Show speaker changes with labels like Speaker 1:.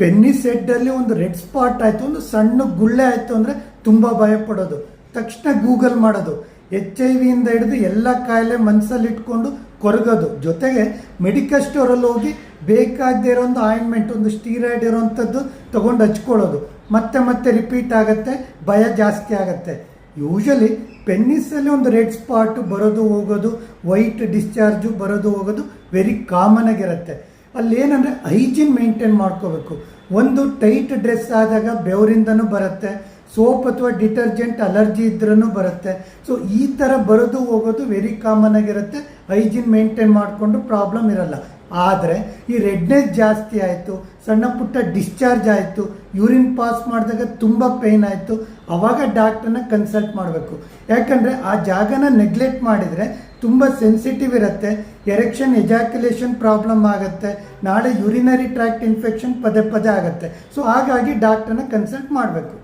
Speaker 1: Penis ಹೆಡ್ಡಲ್ಲಿ ಒಂದು red spot ಆಯಿತು, ಒಂದು ಸಣ್ಣ ಗುಳ್ಳೆ ಆಯಿತು ಅಂದರೆ ತುಂಬ ಭಯಪಡೋದು. ತಕ್ಷಣ ಗೂಗಲ್ ಮಾಡೋದು. HIV ಇಂದ ಹಿಡಿದು ಎಲ್ಲ ಕಾಯಿಲೆ ಮನಸ್ಸಲ್ಲಿ ಇಟ್ಕೊಂಡು ಕೊರಗೋದು. ಜೊತೆಗೆ ಮೆಡಿಕಲ್ ಸ್ಟೋರಲ್ಲಿ ಹೋಗಿ ಬೇಕಾಗದೇ ಇರೋ ಒಂದು ಆಯಿಂಟ್ಮೆಂಟ್, ಒಂದು ಸ್ಟೀರಾಯ್ಡ್ ಇರೋವಂಥದ್ದು ತೊಗೊಂಡು ಹಚ್ಕೊಳ್ಳೋದು. ಮತ್ತೆ ಮತ್ತೆ ರಿಪೀಟ್ ಆಗುತ್ತೆ, ಭಯ ಜಾಸ್ತಿ ಆಗುತ್ತೆ. ಯೂಶಲಿ ಪೆನ್ನಿಸಲ್ಲಿ ಒಂದು ರೆಡ್ ಸ್ಪಾಟ್ ಬರೋದು ಹೋಗೋದು, ವೈಟ್ ಡಿಸ್ಚಾರ್ಜು ಬರೋದು ಹೋಗೋದು ವೆರಿ ಕಾಮನ್ ಆಗಿರುತ್ತೆ. ಅಲ್ಲಿ ಏನಂದರೆ ಹೈಜೀನ್ ಮೇಂಟೈನ್ ಮಾಡ್ಕೋಬೇಕು. ಒಂದು ಟೈಟ್ ಡ್ರೆಸ್ ಆದಾಗ ಬೆವರಿಂದನೂ ಬರುತ್ತೆ, ಸೋಪ್ ಅಥವಾ ಡಿಟರ್ಜೆಂಟ್ ಅಲರ್ಜಿ ಇದ್ರೂ ಬರುತ್ತೆ. ಸೊ ಈ ಥರ ಬರೋದು ಹೋಗೋದು ವೆರಿ ಕಾಮನ್ ಆಗಿರುತ್ತೆ. ಹೈಜೀನ್ ಮೇಂಟೈನ್ ಮಾಡಿಕೊಂಡು ಪ್ರಾಬ್ಲಮ್ ಇರಲ್ಲ. ಆದರೆ ಈ ರೆಡ್ನೆಸ್ ಜಾಸ್ತಿ ಆಯಿತು, ಸಣ್ಣ ಪುಟ್ಟ ಡಿಸ್ಚಾರ್ಜ್ ಆಯಿತು, ಯೂರಿನ್ ಪಾಸ್ ಮಾಡಿದಾಗ ತುಂಬ ಪೇಯ್ನ್ ಆಯಿತು, ಆವಾಗ ಡಾಕ್ಟ್ರನ್ನ ಕನ್ಸಲ್ಟ್ ಮಾಡಬೇಕು. ಯಾಕಂದರೆ ಆ ಜಾಗನ ನೆಗ್ಲೆಕ್ಟ್ ಮಾಡಿದರೆ ತುಂಬ ಸೆನ್ಸಿಟಿವ್ ಇರುತ್ತೆ. ಎರೆಕ್ಷನ್ ಎಜಾಕ್ಯುಲೇಷನ್ ಪ್ರಾಬ್ಲಮ್ ಆಗುತ್ತೆ, ನಾಳೆ ಯೂರಿನರಿ ಟ್ರ್ಯಾಕ್ಟ್ ಇನ್ಫೆಕ್ಷನ್ ಪದೇ ಪದೇ ಆಗುತ್ತೆ. ಸೊ ಹಾಗಾಗಿ ಡಾಕ್ಟ್ರನ್ನ ಕನ್ಸಲ್ಟ್ ಮಾಡಬೇಕು.